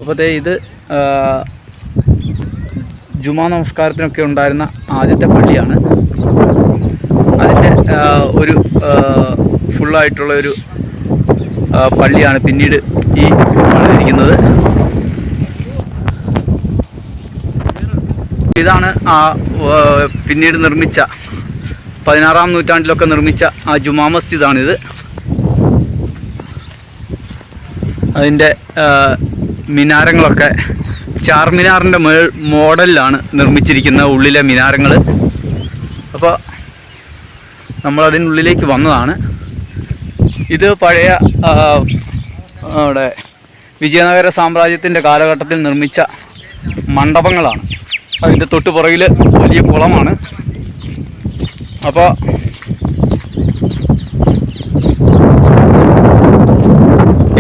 അപ്പോൾ ഇത് ജുമാ നമസ്കാരത്തിനൊക്കെ ഉണ്ടായിരുന്ന ആദ്യത്തെ പള്ളിയാണ്. അതിൻ്റെ ഒരു ഫുള്ളായിട്ടുള്ള ഒരു പള്ളിയാണ് പിന്നീട് ഈ പണിതിരിക്കുന്നത്. ഇതാണ് പിന്നീട് നിർമ്മിച്ച 16-ാം നൂറ്റാണ്ടിലൊക്കെ നിർമ്മിച്ച ആ ജുമാ മസ്ജിദാണിത്. അതിൻ്റെ മിനാരങ്ങളൊക്കെ ചാർമിനാറിൻ്റെ മോഡലിലാണ് നിർമ്മിച്ചിരിക്കുന്ന ഉള്ളിലെ മിനാരങ്ങൾ. അപ്പോൾ നമ്മളതിനുള്ളിലേക്ക് വന്നതാണ്. ഇത് പഴയ അവിടെ വിജയനഗര സാമ്രാജ്യത്തിൻ്റെ കാലഘട്ടത്തിൽ നിർമ്മിച്ച മണ്ഡപങ്ങളാണ്. അതിൻ്റെ തൊട്ട് പുറകിൽ വലിയ കുളമാണ്. അപ്പോൾ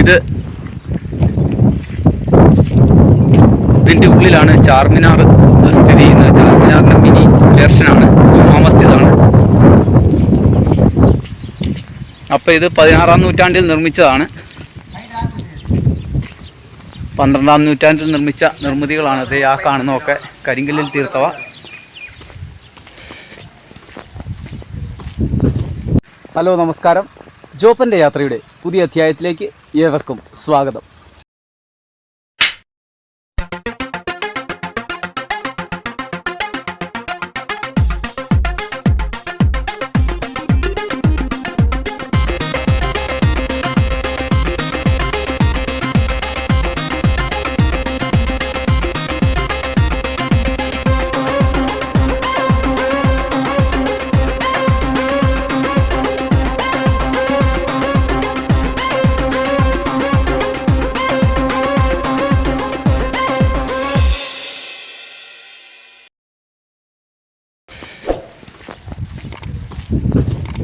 ഇതിൻ്റെ ഉള്ളിലാണ് ചാർമിനാർ സ്ഥിതി ചെയ്യുന്നത്. ചാർമിനാറിൻ്റെ മിനി വേർഷനാണ്, ജുമാ മസ്ജിദാണ്. അപ്പോൾ ഇത് 16-ാം നൂറ്റാണ്ടിൽ നിർമ്മിച്ചതാണ്. 12-ാം നൂറ്റാണ്ടിൽ നിർമ്മിച്ച നിർമ്മിതികളാണ്. അത് ആ കാണുന്നതൊക്കെ കരിങ്കല്ലിൽ തീർത്തവ. ഹലോ, നമസ്കാരം. ജോപ്പൻ്റെ യാത്രയുടെ പുതിയ അധ്യായത്തിലേക്ക് ഏവർക്കും സ്വാഗതം.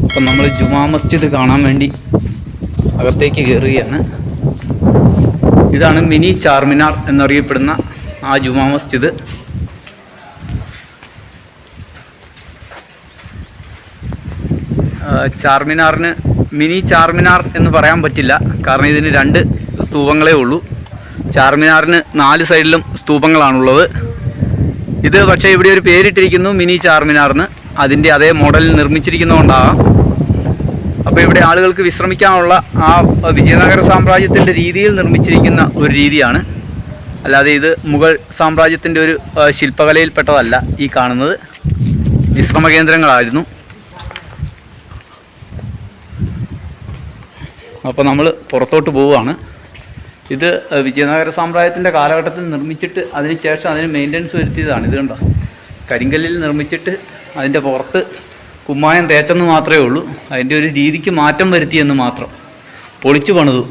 അപ്പം നമ്മൾ ജുമാ മസ്ജിദ് കാണാൻ വേണ്ടി അകത്തേക്ക് കയറുകയാണ്. ഇതാണ് മിനി ചാർമിനാർ എന്നറിയപ്പെടുന്ന ആ ജുമാ മസ്ജിദ്. ചാർമിനാറിന് മിനി ചാർമിനാർ എന്ന് പറയാൻ പറ്റില്ല, കാരണം ഇതിന് 2 സ്തൂപങ്ങളേ ഉള്ളൂ. ചാർമിനാറിന് 4 സൈഡിലും സ്തൂപങ്ങളാണുള്ളത്. ഇത് പക്ഷേ ഇവിടെ ഒരു പേരിട്ടിരിക്കുന്നു മിനി ചാർമിനാറിന്. അതിൻ്റെ അതേ മോഡലിൽ നിർമ്മിച്ചിരിക്കുന്നതുകൊണ്ടാകാം. അപ്പോൾ ഇവിടെ ആളുകൾക്ക് വിശ്രമിക്കാനുള്ള ആ വിജയനഗര സാമ്രാജ്യത്തിൻ്റെ രീതിയിൽ നിർമ്മിച്ചിരിക്കുന്ന ഒരു രീതിയാണ്. അല്ലാതെ ഇത് മുഗൾ സാമ്രാജ്യത്തിൻ്റെ ഒരു ശില്പകലയിൽപ്പെട്ടതല്ല. ഈ കാണുന്നത് വിശ്രമ കേന്ദ്രങ്ങളായിരുന്നു. അപ്പോൾ നമ്മൾ പുറത്തോട്ട് പോവുകയാണ്. ഇത് വിജയനഗര സാമ്രാജ്യത്തിൻ്റെ കാലഘട്ടത്തിൽ നിർമ്മിച്ചിട്ട് അതിന് ശേഷം അതിന് മെയിൻ്റനൻസ് വരുത്തിയതാണ്. ഇത് കണ്ടോ, കരിങ്കല്ലിൽ നിർമ്മിച്ചിട്ട് അതിൻ്റെ പുറത്ത് കുമ്മായം തേച്ചെന്ന് മാത്രമേ ഉള്ളൂ. അതിൻ്റെ ഒരു രീതിക്ക് മാറ്റം വരുത്തിയെന്ന് മാത്രം. പൊളിച്ചു പണിതു.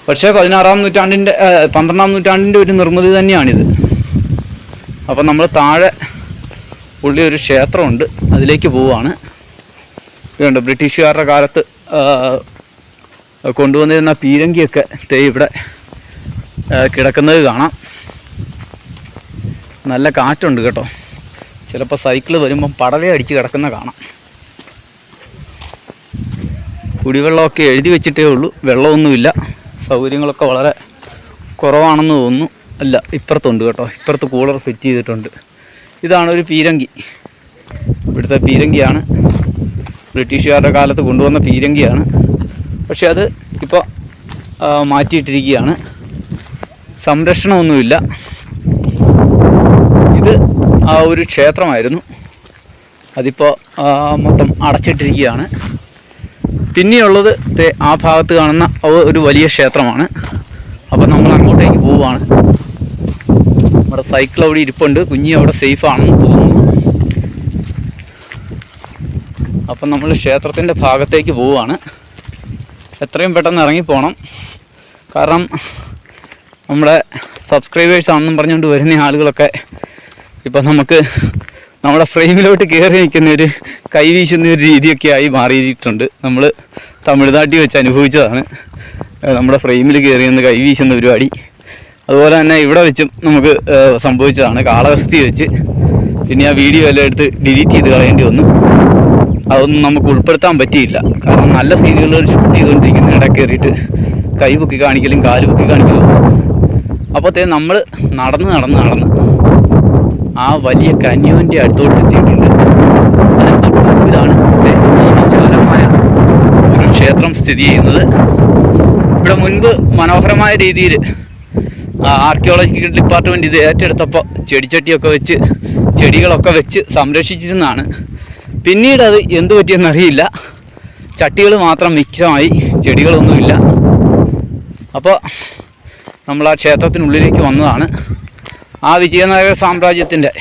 പക്ഷേ 12-ാം നൂറ്റാണ്ടിൻ്റെ ഒരു നിർമ്മിതി തന്നെയാണിത്. അപ്പം നമ്മൾ താഴെ ഉള്ളിൽ ഒരു ക്ഷേത്രമുണ്ട്, അതിലേക്ക് പോവുകയാണ്. ഇതുണ്ട്, ബ്രിട്ടീഷുകാരുടെ കാലത്ത് കൊണ്ടുവന്നിരുന്ന പീരങ്കിയൊക്കെ ഇവിടെ കിടക്കുന്നത് കാണാം. നല്ല കാറ്റുണ്ട് കേട്ടോ. ചിലപ്പോൾ സൈക്കിൾ വരുമ്പം പടലയടിച്ച് കിടക്കുന്ന കാണാം. കുടിവെള്ളമൊക്കെ എഴുതി വെച്ചിട്ടേ ഉള്ളൂ, വെള്ളമൊന്നുമില്ല. സൗകര്യങ്ങളൊക്കെ വളരെ കുറവാണെന്ന് തോന്നുന്നു. അല്ല, ഇപ്പുറത്തുണ്ട് കേട്ടോ, ഇപ്പുറത്ത് കൂളർ ഫിറ്റ് ചെയ്തിട്ടുണ്ട്. ഇതാണ് ഒരു പീരങ്കി. ഇവിടുത്തെ പീരങ്കിയാണ്, ബ്രിട്ടീഷുകാരുടെ കാലത്ത് കൊണ്ടുവന്ന പീരങ്കിയാണ്. പക്ഷെ അത് ഇപ്പോൾ മാറ്റിയിട്ടിരിക്കുകയാണ്. സംരക്ഷണമൊന്നുമില്ല. ഇത് ആ ഒരു ക്ഷേത്രമായിരുന്നു, അതിപ്പോൾ മൊത്തം അടച്ചിട്ടിരിക്കുകയാണ്. പിന്നെയുള്ളത് ആ ഭാഗത്ത് കാണുന്ന ഒരു വലിയ ക്ഷേത്രമാണ്. അപ്പോൾ നമ്മൾ അങ്ങോട്ടേക്ക് പോവുകയാണ്. നമ്മുടെ സൈക്കിൾ അവിടെ ഇരിപ്പുണ്ട്, കുഞ്ഞി അവിടെ സേഫാണെന്ന് തോന്നുന്നു. അപ്പം നമ്മൾ ക്ഷേത്രത്തിൻ്റെ ഭാഗത്തേക്ക് പോവുകയാണ്. എത്രയും പെട്ടെന്ന് ഇറങ്ങിപ്പോകണം, കാരണം നമ്മുടെ സബ്സ്ക്രൈബേഴ്സാണെന്നും പറഞ്ഞുകൊണ്ട് വരുന്ന ആളുകളൊക്കെ ഇപ്പം നമ്മുടെ ഫ്രെയിമിലോട്ട് കയറി നിൽക്കുന്നൊരു കൈ വീശുന്നൊരു രീതിയൊക്കെ ആയി മാറിയിട്ടുണ്ട്. നമ്മൾ തമിഴ്നാട്ടിൽ വെച്ച് അനുഭവിച്ചതാണ് നമ്മുടെ ഫ്രെയിമിൽ കയറി നിന്ന് കൈ വീശുന്ന പരിപാടി. അതുപോലെ തന്നെ ഇവിടെ വെച്ചും നമുക്ക് സംഭവിച്ചതാണ്, കാളഹസ്തി വെച്ച്. പിന്നെ ആ വീഡിയോ എല്ലാം എടുത്ത് ഡിലീറ്റ് ചെയ്ത് കളയേണ്ടി വന്നു. അതൊന്നും നമുക്ക് ഉൾപ്പെടുത്താൻ പറ്റിയില്ല, കാരണം നല്ല സീനുകൾ ഷൂട്ട് ചെയ്തുകൊണ്ടിരിക്കുന്ന ഇടയ്ക്ക് കയറിയിട്ട് കൈ പൊക്കി കാണിക്കലും കാല് പൊക്കി കാണിക്കലും. അപ്പോഴത്തേ നമ്മൾ നടന്ന് ആ വലിയ കാന്യോൻ്റെ അടുത്തോട്ട് എത്തിയിട്ടുണ്ട്. അതിന് തൊട്ട് മുമ്പിലാണ് ഈ വിശാലമായ ഒരു ക്ഷേത്രം സ്ഥിതി ചെയ്യുന്നത്. ഇവിടെ മുൻപ് മനോഹരമായ രീതിയിൽ ആർക്കിയോളജിക്കൽ ഡിപ്പാർട്ട്മെൻറ്റ് ഇത് ഏറ്റെടുത്തപ്പോൾ ചെടിച്ചട്ടിയൊക്കെ വെച്ച് ചെടികളൊക്കെ വെച്ച് സംരക്ഷിച്ചിരുന്നതാണ്. പിന്നീട് അത് എന്തു പറ്റിയെന്നറിയില്ല, ചട്ടികൾ മാത്രം മിച്ചമായി, ചെടികളൊന്നുമില്ല. അപ്പോൾ നമ്മൾ ആ ക്ഷേത്രത്തിനുള്ളിലേക്ക് വന്നതാണ്. ആ വിജയനഗര സാമ്രാജ്യത്തിൻ്റെ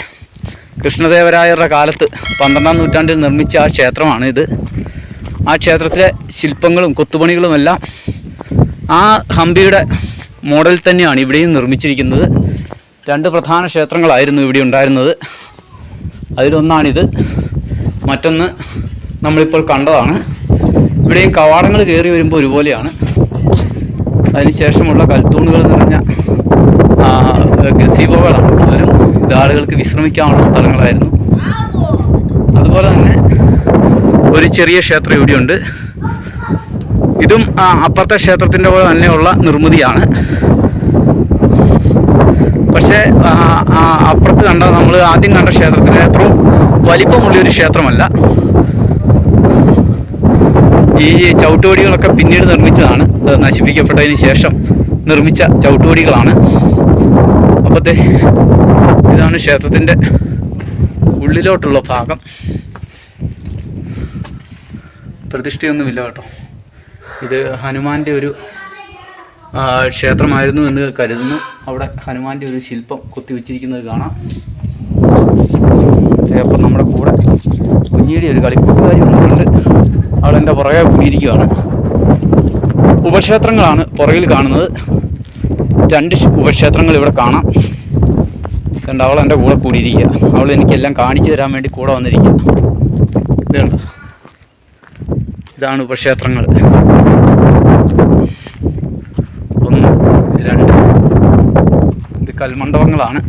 കൃഷ്ണദേവരായരുടെ കാലത്ത് 12-ാം നൂറ്റാണ്ടിൽ നിർമ്മിച്ച ആ ക്ഷേത്രമാണ് ഇത്. ആ ക്ഷേത്രത്തിലെ ശില്പങ്ങളും കൊത്തുപണികളുമെല്ലാം ആ ഹംപിയുടെ മോഡൽ തന്നെയാണ് ഇവിടെയും നിർമ്മിച്ചിരിക്കുന്നത്. 2 പ്രധാന ക്ഷേത്രങ്ങളായിരുന്നു ഇവിടെ ഉണ്ടായിരുന്നത്. അതിലൊന്നാണിത്, മറ്റൊന്ന് നമ്മളിപ്പോൾ കണ്ടതാണ്. ഇവിടെയും കവാടങ്ങൾ കയറി വരുമ്പോൾ ഒരുപോലെയാണ്. അതിനുശേഷമുള്ള കൽത്തൂണുകൾ നിറഞ്ഞ ഗസീബോകളാണ് കൂടുതലും. ഇത് ആളുകൾക്ക് വിശ്രമിക്കാനുള്ള സ്ഥലങ്ങളായിരുന്നു. അതുപോലെ തന്നെ ഒരു ചെറിയ ക്ഷേത്രം ഇവിടെയുണ്ട്. ഇതും അപ്പുറത്തെ ക്ഷേത്രത്തിൻ്റെ പോലെ തന്നെയുള്ള നിർമ്മിതിയാണ്. പക്ഷേ അപ്പുറത്ത് കണ്ട നമ്മൾ ആദ്യം കണ്ട ക്ഷേത്രത്തിന് അത്രയും വലിപ്പമുള്ളൊരു ക്ഷേത്രമല്ല. ഈ ചവിട്ടുപടികളൊക്കെ പിന്നീട് നിർമ്മിച്ചതാണ്, നശിപ്പിക്കപ്പെട്ടതിന് ശേഷം നിർമ്മിച്ച ചവിട്ടുപടികളാണ്. അപ്പോഴത്തെ ഇതാണ് ക്ഷേത്രത്തിൻ്റെ ഉള്ളിലോട്ടുള്ള ഭാഗം. പ്രതിഷ്ഠയൊന്നുമില്ല കേട്ടോ. ഇത് ഹനുമാൻ്റെ ഒരു ക്ഷേത്രമായിരുന്നു എന്ന് കരുതുന്നു. അവിടെ ഹനുമാൻ്റെ ഒരു ശില്പം കൊത്തിവെച്ചിരിക്കുന്നത് കാണാം. അപ്പം നമ്മുടെ കൂടെ കുഞ്ഞിയുടെ ഒരു കളിക്കൂട്ടുകാരി വന്നിട്ടുണ്ട്. അവളെൻ്റെ പുറകെ കൂടിയിരിക്കുകയാണ്. ഉപക്ഷേത്രങ്ങളാണ് പുറകിൽ കാണുന്നത്. 2 ഉപക്ഷേത്രങ്ങൾ ഇവിടെ കാണാം. കണ്ട, അവളെൻ്റെ കൂടെ കൂടിയിരിക്കുക. അവൾ എനിക്കെല്ലാം കാണിച്ചു തരാൻ വേണ്ടി കൂടെ വന്നിരിക്കുക. ഇത് കണ്ടോ, ഇതാണ് ഉപക്ഷേത്രങ്ങൾ. 1, 2. ഇത് കൽമണ്ഡപങ്ങളാണ്.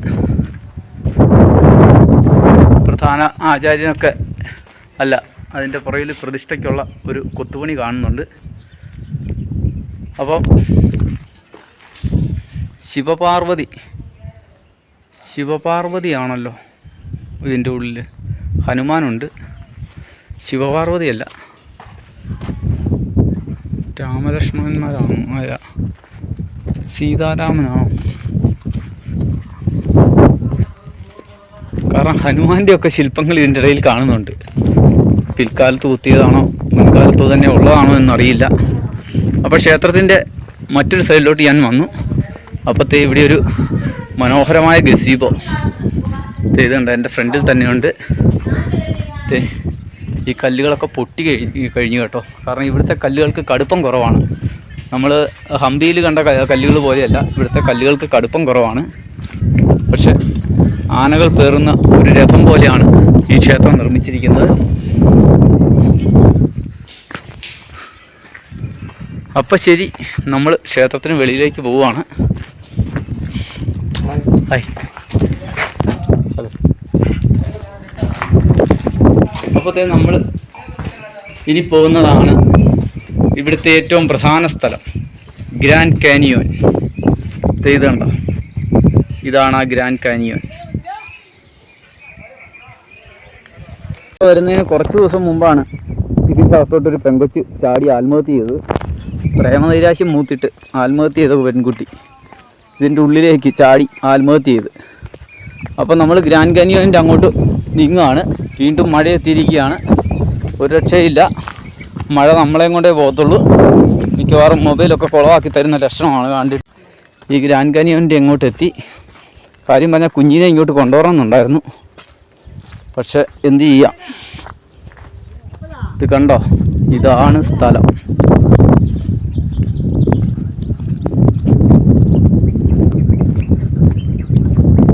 പ്രധാന ആചാര്യനൊക്കെ അല്ല, അതിൻ്റെ പുറകിൽ പ്രതിഷ്ഠയ്ക്കുള്ള ഒരു കൊത്തുപണി കാണുന്നുണ്ട്. അപ്പം ശിവപാർവതിയാണല്ലോ ഇതിൻ്റെ ഉള്ളിൽ. ഹനുമാനുണ്ട്, ശിവപാർവതിയല്ല. രാമലക്ഷ്മണന്മാരാണോ? ആയ സീതാരാമനാണോ? കാരണം ഹനുമാൻ്റെ ഒക്കെ ശില്പങ്ങൾ ഇതിൻ്റെ ഇടയിൽ കാണുന്നുണ്ട്. പിൽക്കാലത്ത് കുത്തിയതാണോ മുൻകാലത്തോ തന്നെ ഉള്ളതാണോ എന്നറിയില്ല. അപ്പോൾ ക്ഷേത്രത്തിൻ്റെ മറ്റൊരു സൈഡിലോട്ട് ഞാൻ വന്നു. അപ്പോഴത്തെ ഇവിടെ ഒരു മനോഹരമായ ഗസീബോ ഇതുണ്ട്, എൻ്റെ ഫ്രണ്ടിൽ തന്നെയുണ്ട്. ഈ കല്ലുകളൊക്കെ പൊട്ടി കഴിഞ്ഞു കേട്ടോ. കാരണം ഇവിടുത്തെ കല്ലുകൾക്ക് കടുപ്പം കുറവാണ്. നമ്മൾ ഹംപിയിൽ കണ്ട കല്ലുകൾ പോലെയല്ല, ഇവിടുത്തെ കല്ലുകൾക്ക് കടുപ്പം കുറവാണ്. പക്ഷെ ആനകൾ പേറുന്ന ഒരു രഥം പോലെയാണ് ഈ ക്ഷേത്രം നിർമ്മിച്ചിരിക്കുന്നത്. അപ്പം ശരി, നമ്മൾ ക്ഷേത്രത്തിന് വെളിയിലേക്ക് പോവുകയാണ്. ഹായ്. അപ്പോഴത്തേ നമ്മൾ ഇനി പോകുന്നതാണ് ഇവിടുത്തെ ഏറ്റവും പ്രധാന സ്ഥലം, ഗ്രാൻഡ് കാനിയോൻ. ഇത് കണ്ടോ, ഇതാണ് ആ ഗ്രാൻഡ് കാനിയോൻ. വരുന്നതിന് കുറച്ച് ദിവസം മുമ്പാണ് ഇതിൻ്റെ അകത്തോട്ടൊരു പെങ്കൊച്ച് ചാടി ആത്മഹത്യ ചെയ്തത്. പ്രേമനൈരാശ്യം മൂത്തിട്ട് ആത്മഹത്യ ചെയ്ത പെൺകുട്ടി ഇതിൻ്റെ ഉള്ളിലേക്ക് ചാടി ആത്മഹത്യ ചെയ്ത്. അപ്പോൾ നമ്മൾ ഗ്രാൻഡ് കാനിയോൻ്റെ അങ്ങോട്ട് നീങ്ങുകയാണ്. വീണ്ടും മഴ എത്തിയിരിക്കുകയാണ്. ഒരു രക്ഷയില്ല, മഴ നമ്മളെയും കൊണ്ടേ പോകത്തുള്ളൂ. മിക്കവാറും മൊബൈലൊക്കെ കുളമാക്കി തരുന്ന ലക്ഷണമാണ് കണ്ടിട്ട്. ഈ ഗ്രാൻഡ് കാനിയോൻ്റെ എങ്ങോട്ട് എത്തി. കാര്യം പറഞ്ഞാൽ കുഞ്ഞിനെ ഇങ്ങോട്ട് കൊണ്ടുവരണമെന്നുണ്ടായിരുന്നു, പക്ഷെ എന്ത് ചെയ്യാം. ഇത് കണ്ടോ, ഇതാണ് സ്ഥലം.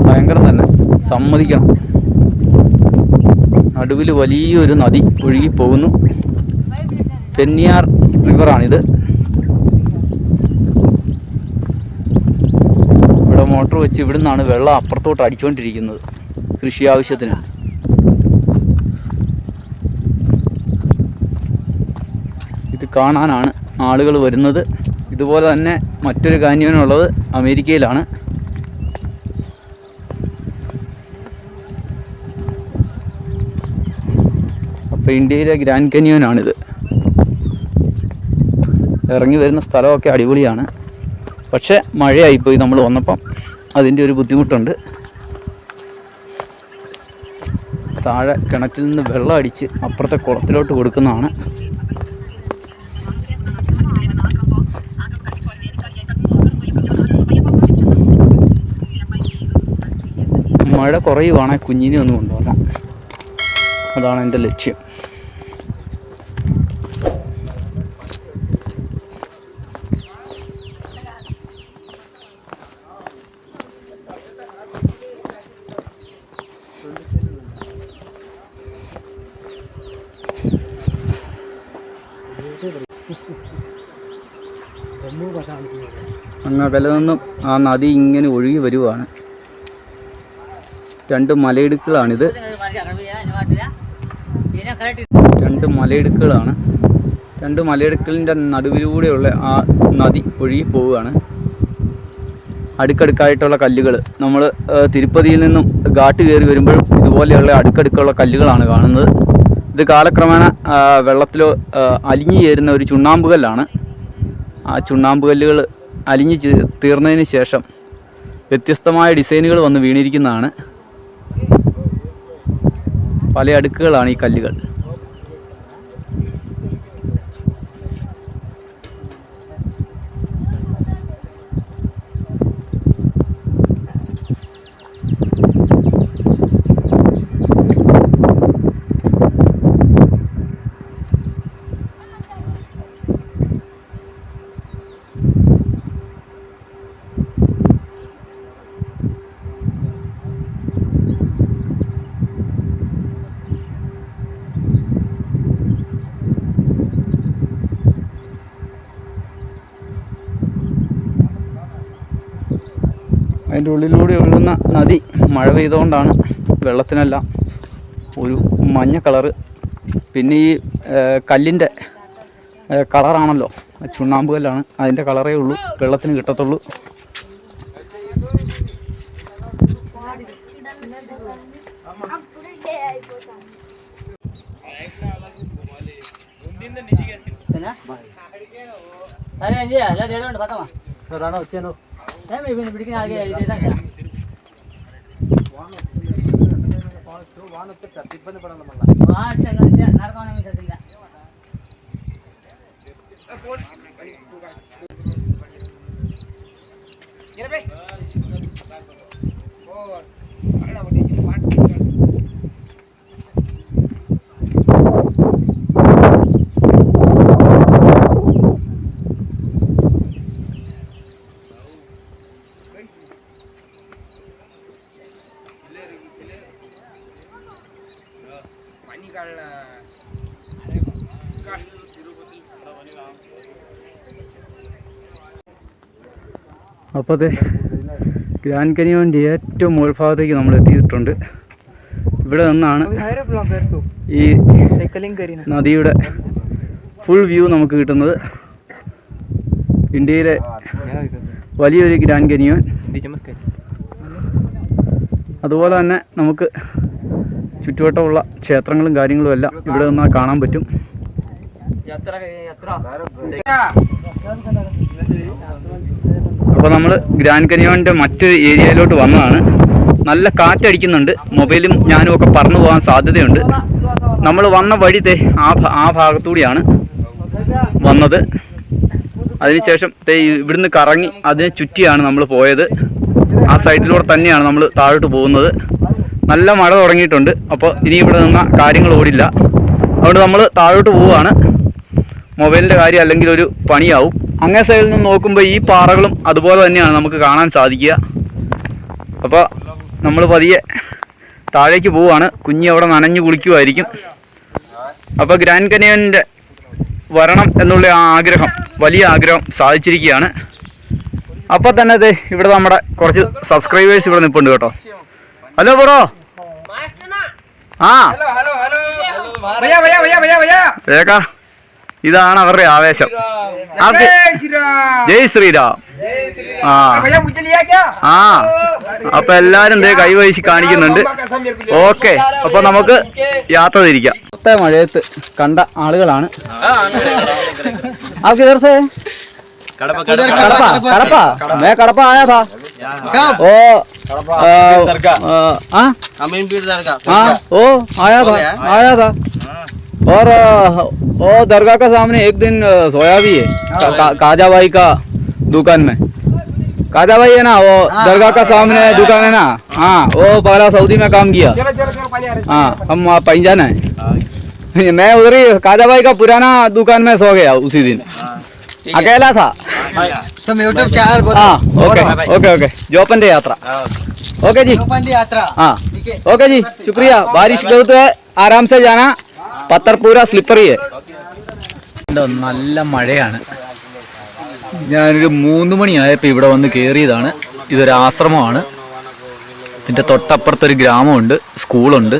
ഭയങ്കരം തന്നെ, സമ്മതിക്കണം. നടുവിൽ വലിയൊരു നദി ഒഴുകിപ്പോകുന്നു. പെന്നിയാർ റിവറാണിത്. ഇവിടെ മോട്ടോർ വെച്ച് ഇവിടെ നിന്നാണ് വെള്ളം അപ്പുറത്തോട്ട് അടിച്ചുകൊണ്ടിരിക്കുന്നത് കൃഷി ആവശ്യത്തിന്. ഇത് കാണാനാണ് ആളുകൾ വരുന്നത്. ഇതുപോലെ തന്നെ മറ്റൊരു കാന്യോനുള്ളത് അമേരിക്കയിലാണ്. അപ്പോൾ ഇന്ത്യയിലെ ഗ്രാൻഡ് കാന്യോനാണിത്. ഇറങ്ങി വരുന്ന സ്ഥലമൊക്കെ അടിപൊളിയാണ്. പക്ഷേ മഴയായിപ്പോയി നമ്മൾ വന്നപ്പം, അതിൻ്റെ ഒരു ബുദ്ധിമുട്ടുണ്ട്. താഴെ കിണറ്റിൽ നിന്ന് വെള്ളം അടിച്ച് അപ്പുറത്തെ കുളത്തിലോട്ട് കൊടുക്കുന്നതാണ്. മഴ കുറയുവാണെങ്കിൽ കുഞ്ഞിനെ ഒന്ന് കൊണ്ടുപോകണം, അതാണ് എൻ്റെ ലക്ഷ്യം. അങ്ങകലെ നിന്നും ആ നദി ഇങ്ങനെ ഒഴുകി വരുവാണ്. 2 മലയിടുക്കുകളാണിത്. 2 മലയിടുക്കുകളാണ്. 2 മലയിടുക്കളിൻ്റെ നടുവിലൂടെയുള്ള ആ നദി ഒഴുകി പോവുകയാണ്. അടുക്കടുക്കായിട്ടുള്ള കല്ലുകൾ. നമ്മൾ തിരുപ്പതിയിൽ നിന്നും ഘാട്ട് കയറി വരുമ്പോഴും ഇതുപോലെയുള്ള അടുക്കടുക്കുള്ള കല്ലുകളാണ് കാണുന്നത്. ഇത് കാലക്രമേണ വെള്ളത്തിൽ അലിഞ്ഞു ചേരുന്ന ഒരു ചുണ്ണാമ്പ് കല്ലാണ്. ആ ചുണ്ണാമ്പ് കല്ലുകൾ അലിഞ്ഞു തീർന്നതിന് ശേഷം വ്യത്യസ്തമായ ഡിസൈനുകൾ വന്ന് വീണിരിക്കുന്നതാണ്. പല അടുക്കുകളാണ് ഈ കല്ലുകൾ. അതിൻ്റെ ഉള്ളിലൂടെ ഒഴുകുന്ന നദി മഴ പെയ്തുകൊണ്ടാണ് വെള്ളത്തിനെല്ലാം ഒരു മഞ്ഞ കളറ്. പിന്നെ ഈ കല്ലിൻ്റെ കളറാണല്ലോ, ചുണ്ണാമ്പ് കല്ലാണ്, അതിൻ്റെ കളറേ ഉള്ളൂ വെള്ളത്തിന് കിട്ടത്തുള്ളൂ. അപ്പോൾ അത് ഗ്രാൻഡ് കാന്യോൻ്റെ ഏറ്റവും മുകൾ ഭാഗത്തേക്ക് നമ്മൾ എത്തിയിട്ടുണ്ട്. ഇവിടെ നിന്നാണ് ഈ നദിയുടെ ഫുൾ വ്യൂ നമുക്ക് കിട്ടുന്നത്. ഇന്ത്യയിലെ വലിയൊരു ഗ്രാൻഡ് കാന്യോൻ. അതുപോലെ തന്നെ നമുക്ക് ചുറ്റുവട്ടമുള്ള ക്ഷേത്രങ്ങളും കാര്യങ്ങളും എല്ലാം ഇവിടെ നിന്നാൽ കാണാൻ പറ്റും. അപ്പോൾ നമ്മൾ ഗ്രാൻഡ് കാന്യോൻ്റെ മറ്റൊരു ഏരിയയിലോട്ട് വന്നതാണ്. നല്ല കാറ്റടിക്കുന്നുണ്ട്. മൊബൈലും ഞാനും ഒക്കെ പറന്നു പോകാൻ സാധ്യതയുണ്ട്. നമ്മൾ വന്ന വഴി ആ ഭാഗത്തൂടെയാണ് വന്നത്. അതിനുശേഷം ഇവിടുന്ന് കറങ്ങി അതിനെ ചുറ്റിയാണ് നമ്മൾ പോയത്. ആ സൈഡിലൂടെ തന്നെയാണ് നമ്മൾ താഴോട്ട് പോകുന്നത്. നല്ല മഴ തുടങ്ങിയിട്ടുണ്ട്. അപ്പോൾ ഇനി ഇവിടെ നിന്ന കാര്യങ്ങൾ ഓടില്ല. അതുകൊണ്ട് നമ്മൾ താഴോട്ട് പോവുകയാണ്. മൊബൈലിൻ്റെ കാര്യം അല്ലെങ്കിൽ ഒരു പണിയാവും. അങ്ങേ സൈഡിൽ നിന്ന് നോക്കുമ്പോൾ ഈ പാറകളും അതുപോലെ തന്നെയാണ് നമുക്ക് കാണാൻ സാധിക്കുക. അപ്പോൾ നമ്മൾ പതിയെ താഴേക്ക് പോവുകയാണ്. കുഞ്ഞി അവിടെ നനഞ്ഞു കുളിക്കുമായിരിക്കും. അപ്പോൾ ഗ്രാൻഡ് കാന്യോൻ്റെ വരണം എന്നുള്ള ആ ആഗ്രഹം, വലിയ ആഗ്രഹം സാധിച്ചിരിക്കുകയാണ്. അപ്പോൾ തന്നെ അതെ, ഇവിടെ നമ്മുടെ കുറച്ച് സബ്സ്ക്രൈബേഴ്സ് ഇവിടെ നിൽപ്പുണ്ട് കേട്ടോ. Hello bro. ആ വേഗ ഇതാണ് അവരുടെ ആവേശം. ജയ് ശ്രീരാം. ആ ആ അപ്പൊ എല്ലാരും ദേ കൈവീശി കാണിക്കുന്നുണ്ട്. ഓക്കെ, അപ്പൊ നമുക്ക് യാത്ര തിരിക്കാം. മഴയത്ത് കണ്ട ആളുകളാണ്. कड़पा मैं कड़पा आया था ओ ओ आया था और वो दरगाह का सामने एक दिन सोया भी है काजा भाई का दुकान में. काजा भाई है ना, वो दरगाह का सामने दुकान है ना. हाँ, वो पहला सऊदी में काम किया. हाँ, हम पंजान है. मैं उधर ही काजा भाई का पुराना दुकान में सो गया उसी दिन. अकेला था. तुम यूट्यूब चैनल बोलो. हाँ, ओके ओके ओके. जोपन यात्रा. ओके जी. हाँ, ओके जी, शुक्रिया. बारिश बहुत है, आराम से जाना. पत्थर पूरा स्लिपरी है. നല്ല മഴയാണ്. ഞാനൊരു 3 മണിയായപ്പോൾ ഇവിടെ വന്ന് കയറിയതാണ്. ഇതൊരു ആശ്രമമാണ്. ഇതിൻ്റെ തൊട്ടപ്പുറത്തൊരു ഗ്രാമമുണ്ട്, സ്കൂളുണ്ട്.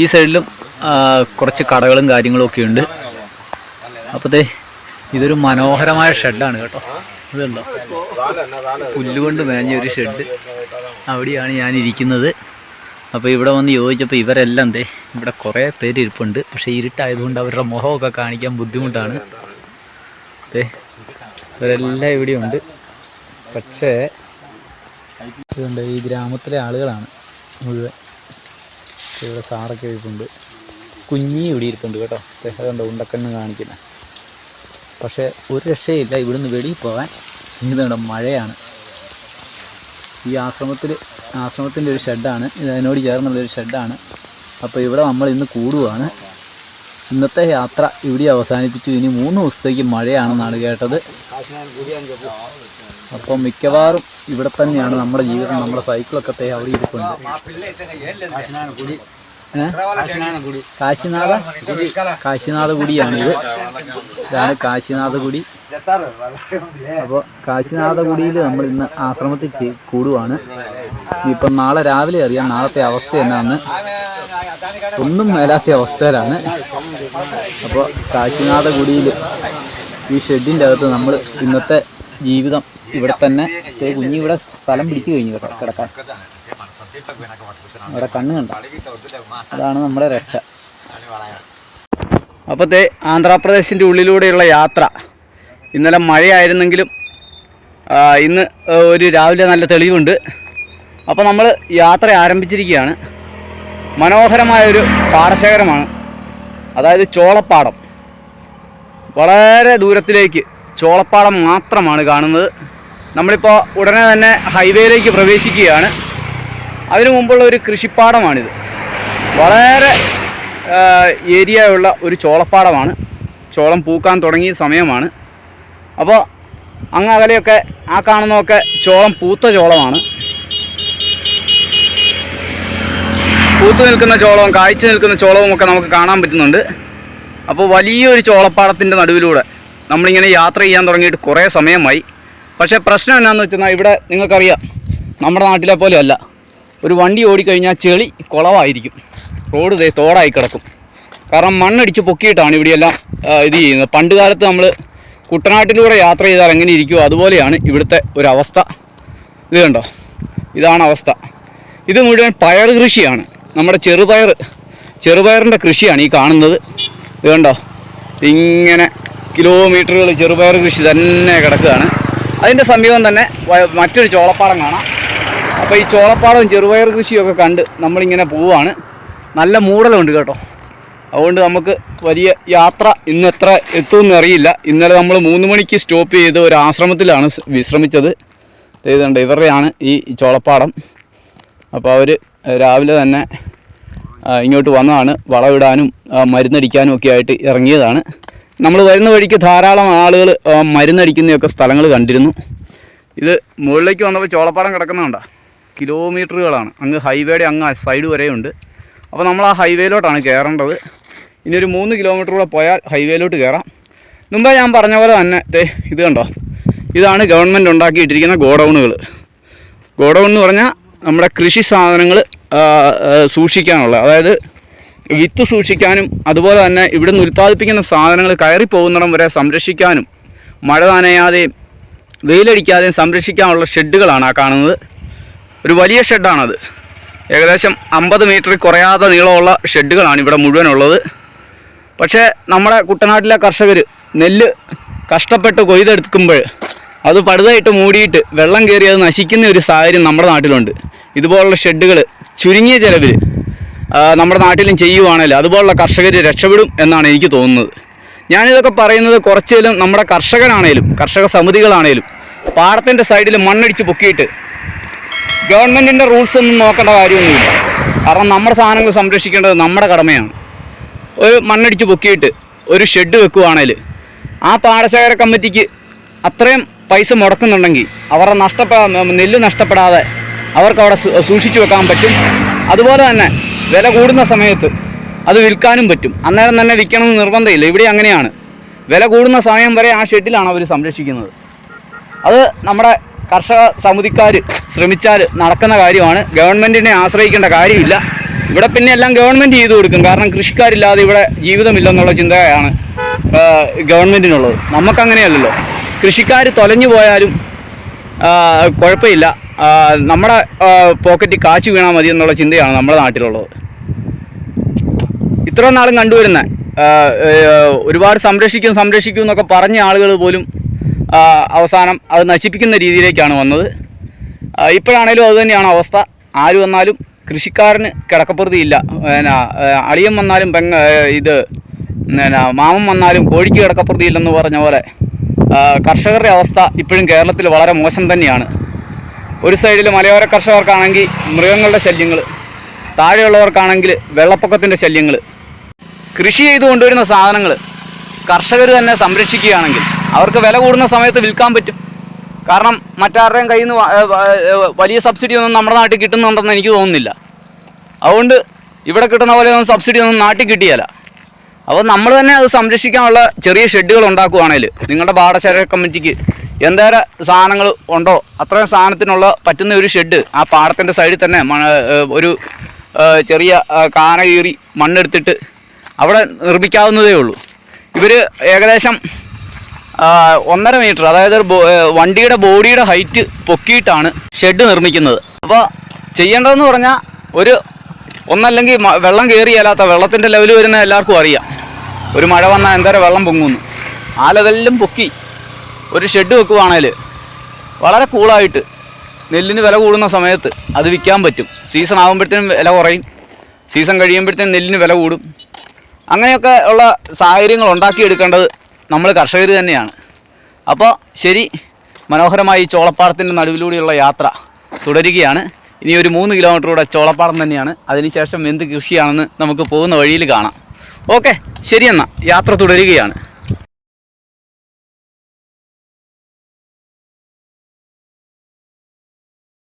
ഈ സൈഡിലും കുറച്ച് കടകളും കാര്യങ്ങളും ഒക്കെ ഉണ്ട്. അപ്പോഴത്തെ ഇതൊരു മനോഹരമായ ഷെഡാണ് കേട്ടോ. ഇതുണ്ടോ, പുല്ലുകൊണ്ട് മേഞ്ഞ ഒരു ഷെഡ്. അവിടെയാണ് ഞാൻ ഇരിക്കുന്നത്. അപ്പോൾ ഇവിടെ വന്ന് ചോദിച്ചപ്പോൾ ഇവരെല്ലാം ഇവിടെ കുറേ പേര് ഇരിപ്പുണ്ട്. പക്ഷേ ഇരുട്ടായതുകൊണ്ട് അവരുടെ മുഖമൊക്കെ കാണിക്കാൻ ബുദ്ധിമുട്ടാണ്. ഇവരെല്ലാം ഇവിടെയുണ്ട്. പക്ഷേ ഇതുണ്ട്, ഈ ഗ്രാമത്തിലെ ആളുകളാണ് മുഴുവൻ. ഇവിടെ സാറൊക്കെ ഇരിപ്പുണ്ട്. കുഞ്ഞി ഇവിടെ ഇരിപ്പുണ്ട് കേട്ടോ. അതുകൊണ്ട് ഉണ്ടക്കണ്ണ് കാണിക്കുന്നത്. പക്ഷേ ഒരു രക്ഷയില്ല ഇവിടുന്ന് വെളിയിൽ പോകാൻ. ഇതുണ്ട്, മഴയാണ്. ഈ ആശ്രമത്തിൻ്റെ ഒരു ഷെഡാണ് ഇത്, അതിനോട് ചേർന്നുള്ളൊരു ഷെഡാണ്. അപ്പോൾ ഇവിടെ നമ്മൾ ഇന്ന് കൂടുകയാണ്. ഇന്നത്തെ യാത്ര ഇവിടെ അവസാനിപ്പിച്ചു. ഇനി 3 ദിവസത്തേക്ക് മഴയാണെന്നാണ് കേട്ടത്. അപ്പം മിക്കവാറും ഇവിടെ തന്നെയാണ് നമ്മുടെ ജീവിതം. നമ്മുടെ സൈക്കിളൊക്കെ അവിടെ ഇരിപ്പുണ്ട്. കാശിനാഥ ഗുഡിയാണിത്. ഇതാണ് കാശിനാഥ ഗുഡി. അപ്പോൾ കാശിനാഥ ഗുഡിയിൽ നമ്മൾ ഇന്ന് ആശ്രമത്തിൽ കൂടുവാണ്. ഇപ്പം നാളെ രാവിലെ അറിയാം നാളത്തെ അവസ്ഥ എന്നാന്ന്. ഒന്നും മേലാത്ത അവസ്ഥയിലാണ്. അപ്പോൾ കാശിനാഥ ഗുഡിയിൽ ഈ ഷെഡിൻ്റെ അകത്ത് നമ്മൾ ഇന്നത്തെ ജീവിതം ഇവിടെ തന്നെ. കുഞ്ഞിവിടെ സ്ഥലം പിടിച്ചു കഴിഞ്ഞു കേട്ടോ കിടക്കാൻ. അവിടെ കണ്ണ് കണ്ട, അതാണ് നമ്മുടെ രക്ഷ. അപ്പോഴത്തെ ആന്ധ്രാപ്രദേശിൻ്റെ ഉള്ളിലൂടെയുള്ള യാത്ര. ഇന്നലെ മഴയായിരുന്നെങ്കിലും ഇന്ന് ഒരു രാവിലെ നല്ല തെളിവുണ്ട്. അപ്പോൾ നമ്മൾ യാത്ര ആരംഭിച്ചിരിക്കുകയാണ്. മനോഹരമായൊരു പാടശേഖരമാണ്, അതായത് ചോളപ്പാടം. വളരെ ദൂരത്തിലേക്ക് ചോളപ്പാടം മാത്രമാണ് കാണുന്നത്. നമ്മളിപ്പോൾ ഉടനെ തന്നെ ഹൈവേയിലേക്ക് പ്രവേശിക്കുകയാണ്. അതിനു മുമ്പുള്ള ഒരു കൃഷിപ്പാടമാണിത്. വളരെ ഏരിയ ഉള്ള ഒരു ചോളപ്പാടമാണ്. ചോളം പൂക്കാൻ തുടങ്ങിയ സമയമാണ്. അപ്പോൾ അങ്ങ് അകലെയൊക്കെ ആ കാണുന്നതൊക്കെ ചോളം പൂത്ത ചോളമാണ്. പൂത്തു നിൽക്കുന്ന ചോളവും കായ്ച്ചു നിൽക്കുന്ന ചോളവും ഒക്കെ നമുക്ക് കാണാൻ പറ്റുന്നുണ്ട്. അപ്പോൾ വലിയൊരു ചോളപ്പാടത്തിൻ്റെ നടുവിലൂടെ നമ്മളിങ്ങനെ യാത്ര ചെയ്യാൻ തുടങ്ങിയിട്ട് കുറേ സമയമായി. പക്ഷേ പ്രശ്നം എന്നാന്ന് വെച്ചാൽ ഇവിടെ നിങ്ങൾക്കറിയാം, നമ്മുടെ നാട്ടിലെ പോലെ അല്ല. ഒരു വണ്ടി ഓടിക്കഴിഞ്ഞാൽ ചെളി കുളമായിരിക്കും. റോഡ് തോടായി കിടക്കും. കാരണം മണ്ണടിച്ച് പൊക്കിയിട്ടാണ് ഇവിടെയെല്ലാം ഇത് ചെയ്യുന്നത്. പണ്ട് കാലത്ത് നമ്മൾ കുട്ടനാട്ടിലൂടെ യാത്ര ചെയ്താൽ എങ്ങനെ ഇരിക്കുമോ അതുപോലെയാണ് ഇവിടുത്തെ ഒരവസ്ഥ. ഇത് കണ്ടോ, ഇതാണ് അവസ്ഥ. ഇത് മുഴുവൻ പയർ കൃഷിയാണ്. നമ്മുടെ ചെറുപയറിൻ്റെ കൃഷിയാണ് ഈ കാണുന്നത്. ഇത് കണ്ടോ, ഇങ്ങനെ കിലോമീറ്ററുകൾ ചെറുപയർ കൃഷി തന്നെ കിടക്കുകയാണ്. അതിൻ്റെ സമീപം തന്നെ മറ്റൊരു ചോളപ്പാടം കാണാം. അപ്പോൾ ഈ ചോളപ്പാടവും ചെറുപയർ കൃഷിയൊക്കെ കണ്ട് നമ്മളിങ്ങനെ പോവുകയാണ്. നല്ല മൂടലുണ്ട് കേട്ടോ. അതുകൊണ്ട് നമുക്ക് വലിയ യാത്ര ഇന്ന് എത്ര എത്തുമെന്ന് അറിയില്ല. ഇന്നലെ നമ്മൾ 3 മണിക്ക് സ്റ്റോപ്പ് ചെയ്ത് ഒരു ആശ്രമത്തിലാണ് വിശ്രമിച്ചത്. ഇതുണ്ട്, ഇവരുടെയാണ് ഈ ചോളപ്പാടം. അപ്പോൾ അവർ രാവിലെ തന്നെ ഇങ്ങോട്ട് വന്നതാണ്. വളമിടാനും മരുന്നടിക്കാനും ഒക്കെ ആയിട്ട് ഇറങ്ങിയതാണ്. നമ്മൾ വരുന്ന വഴിക്ക് ധാരാളം ആളുകൾ മരുന്നടിക്കുന്നതൊക്കെ സ്ഥലങ്ങൾ കണ്ടിരുന്നു. ഇത് മുകളിലേക്ക് വന്നപ്പോൾ ചോളപ്പാടം കിടക്കുന്നുണ്ടോ, കിലോമീറ്ററുകളാണ്. അങ്ങ് ഹൈവേയുടെ അങ്ങ് സൈഡ് വരെയുണ്ട്. അപ്പോൾ നമ്മൾ ആ ഹൈവേയിലോട്ടാണ് കയറേണ്ടത്. ഇനി ഒരു 3 കിലോമീറ്റർ കൂടെ പോയാൽ ഹൈവേയിലോട്ട് കയറാം. മുമ്പേ ഞാൻ പറഞ്ഞ പോലെ തന്നെ ഇത് കണ്ടോ, ഇതാണ് ഗവൺമെൻറ് ഉണ്ടാക്കിയിട്ടിരിക്കുന്ന ഗോഡൗണുകൾ. ഗോഡൗൺ എന്ന് പറഞ്ഞാൽ നമ്മുടെ കൃഷി സാധനങ്ങൾ സൂക്ഷിക്കാനുള്ള, അതായത് വിത്ത് സൂക്ഷിക്കാനും അതുപോലെ തന്നെ ഇവിടുന്ന് ഉൽപ്പാദിപ്പിക്കുന്ന സാധനങ്ങൾ കയറി പോകുന്നിടം വരെ സംരക്ഷിക്കാനും മഴ നനയാതെയും വെയിലടിക്കാതെയും സംരക്ഷിക്കാനുള്ള ഷെഡുകളാണ് ആ കാണുന്നത്. ഒരു വലിയ ഷെഡാണത്. ഏകദേശം 50 മീറ്ററിൽ കുറയാതെ നീളമുള്ള ഷെഡുകളാണ് ഇവിടെ മുഴുവനുള്ളത്. പക്ഷേ നമ്മുടെ കുട്ടനാട്ടിലെ കർഷകർ നെല്ല് കഷ്ടപ്പെട്ട് കൊയ്തെടുക്കുമ്പോൾ അത് പടുതായിട്ട് മൂടിയിട്ട് വെള്ളം കയറി അത് നശിക്കുന്ന ഒരു സാഹചര്യം നമ്മുടെ നാട്ടിലുണ്ട്. ഇതുപോലുള്ള ഷെഡുകൾ ചുരുങ്ങിയ ചിലവിൽ നമ്മുടെ നാട്ടിലും ചെയ്യുവാണെങ്കിൽ അതുപോലുള്ള കർഷകർ രക്ഷപ്പെടും എന്നാണ് എനിക്ക് തോന്നുന്നത്. ഞാനിതൊക്കെ പറയുന്നത് കുറച്ചേലും നമ്മുടെ കർഷകരാണേലും കർഷക സമിതികളാണേലും പാടത്തിൻ്റെ സൈഡിൽ മണ്ണടിച്ച് പൊക്കിയിട്ട് ഗവൺമെൻറ്റിൻ്റെ റൂൾസ് ഒന്നും നോക്കേണ്ട കാര്യമൊന്നുമില്ല. കാരണം നമ്മുടെ സാധനങ്ങൾ സംരക്ഷിക്കേണ്ടത് നമ്മുടെ കടമയാണ്. ഒരു മണ്ണടിച്ച് പൊക്കിയിട്ട് ഒരു ഷെഡ് വെക്കുവാണെങ്കിൽ ആ പാടശേഖര കമ്മിറ്റിക്ക് അത്രയും പൈസ മുടക്കുന്നുണ്ടെങ്കിൽ അവരുടെ നെല്ല് നഷ്ടപ്പെടാതെ അവർക്ക് അവിടെ സൂക്ഷിച്ചു വെക്കാൻ പറ്റും. അതുപോലെ തന്നെ വില കൂടുന്ന സമയത്ത് അത് വിൽക്കാനും പറ്റും. അന്നേരം തന്നെ വിൽക്കണമെന്ന് നിർബന്ധമില്ല. ഇവിടെ അങ്ങനെയാണ്. വില കൂടുന്ന സമയം വരെ ആ ഷെഡിലാണ് അവർ സംരക്ഷിക്കുന്നത്. അത് നമ്മുടെ കർഷക സമിതിക്കാർ ശ്രമിച്ചാൽ നടക്കുന്ന കാര്യമാണ്. ഗവൺമെൻറ്റിനെ ആശ്രയിക്കേണ്ട കാര്യമില്ല. ഇവിടെ പിന്നെ എല്ലാം ഗവൺമെൻറ് ചെയ്തു കൊടുക്കും. കാരണം കൃഷിക്കാരില്ലാതെ ഇവിടെ ജീവിതമില്ലെന്നുള്ള ചിന്തയാണ് ഗവൺമെൻറ്റിനുള്ളത്. നമുക്കങ്ങനെയല്ലല്ലോ. കൃഷിക്കാർ തൊലഞ്ഞു പോയാലും കുഴപ്പമില്ല, നമ്മുടെ പോക്കറ്റിൽ കാശ് വീണാൽ മതി എന്നുള്ള ചിന്തയാണ് നമ്മുടെ നാട്ടിലുള്ളത്. ഇത്ര നാളും കണ്ടുവരുന്ന ഒരുപാട് സംരക്ഷിക്കും എന്നൊക്കെ പറഞ്ഞ ആളുകൾ പോലും അവസാനം അത് നശിപ്പിക്കുന്ന രീതിയിലേക്കാണ് വന്നത്. ഇപ്പോഴാണേലും അതുതന്നെയാണ് അവസ്ഥ. ആര് വന്നാലും കൃഷിക്കാരന് കിടക്കപ്പുറതിയില്ല. അളിയൻ വന്നാലും മാമൻ വന്നാലും കോഴിക്ക് കിടക്കപ്പുറതിയില്ലെന്ന് പറഞ്ഞ പോലെ കർഷകരുടെ അവസ്ഥ ഇപ്പോഴും കേരളത്തിൽ വളരെ മോശം തന്നെയാണ്. ഒരു സൈഡിൽ മലയോര കർഷകർക്കാണെങ്കിൽ മൃഗങ്ങളുടെ ശല്യങ്ങൾ, താഴെയുള്ളവർക്കാണെങ്കിൽ വെള്ളപ്പൊക്കത്തിൻ്റെ ശല്യങ്ങൾ. കൃഷി ചെയ്തു കൊണ്ടുവരുന്ന സാധനങ്ങൾ കർഷകർ തന്നെ സംരക്ഷിക്കുകയാണെങ്കിൽ അവർക്ക് വില കൂടുന്ന സമയത്ത് വിൽക്കാൻ പറ്റും. കാരണം മറ്റാരുടെയും കയ്യിൽ നിന്ന് വലിയ സബ്സിഡി ഒന്നും നമ്മുടെ നാട്ടിൽ കിട്ടുന്നുണ്ടെന്ന് എനിക്ക് തോന്നുന്നില്ല. അതുകൊണ്ട് ഇവിടെ കിട്ടുന്ന പോലെ ഒന്നും സബ്സിഡി ഒന്നും നാട്ടിൽ കിട്ടിയല്ല. അപ്പോൾ നമ്മൾ തന്നെ അത് സംരക്ഷിക്കാനുള്ള ചെറിയ ഷെഡുകൾ ഉണ്ടാക്കുകയാണെങ്കിൽ നിങ്ങളുടെ പാടശേഖര കമ്മിറ്റിക്ക് എന്തേരം സാധനങ്ങൾ ഉണ്ടോ അത്രയും സാധനത്തിനുള്ള പറ്റുന്ന ഒരു ഷെഡ് ആ പാടത്തിൻ്റെ സൈഡിൽ തന്നെ ഒരു ചെറിയ കാന കീറി മണ്ണെടുത്തിട്ട് അവിടെ നിർമ്മിക്കാവുന്നതേ ഉള്ളൂ. ഇവർ ഏകദേശം 1.5 മീറ്റർ, അതായത് വണ്ടിയുടെ ബോഡിയുടെ ഹൈറ്റ് പൊക്കിയിട്ടാണ് ഷെഡ് നിർമ്മിക്കുന്നത്. അപ്പോൾ ചെയ്യേണ്ടതെന്ന് പറഞ്ഞാൽ ഒന്നല്ലെങ്കിൽ വെള്ളം കയറിയാലാത്ത വെള്ളത്തിൻ്റെ ലെവൽ വരുന്ന എല്ലാവർക്കും അറിയാം. ഒരു മഴ വന്നാൽ എന്തോരം വെള്ളം പൊങ്ങുന്നു. ആ ലെവലിലും പൊക്കി ഒരു ഷെഡ് വെക്കുവാണെങ്കിൽ വളരെ കൂളായിട്ട് നെല്ലിന് വില കൂടുന്ന സമയത്ത് അത് വിൽക്കാൻ പറ്റും. സീസൺ ആകുമ്പോഴത്തേനും വില കുറയും, സീസൺ കഴിയുമ്പോഴത്തേനും നെല്ലിന് വില കൂടും. അങ്ങനെയൊക്കെ ഉള്ള സാഹചര്യങ്ങൾ ഉണ്ടാക്കിയെടുക്കേണ്ടത് നമ്മൾ കർഷകർ തന്നെയാണ്. അപ്പോൾ ശരി, മനോഹരമായി ചോളപ്പാടത്തിൻ്റെ നടുവിലൂടെയുള്ള യാത്ര തുടരുകയാണ്. ഇനി ഒരു 3 കിലോമീറ്ററൂടെ ചോളപ്പാടം തന്നെയാണ്. അതിനുശേഷം എന്ത് കൃഷിയാണെന്ന് നമുക്ക് പോകുന്ന വഴിയിൽ കാണാം. ഓക്കെ, ശരി, എന്നാൽ യാത്ര തുടരുകയാണ്.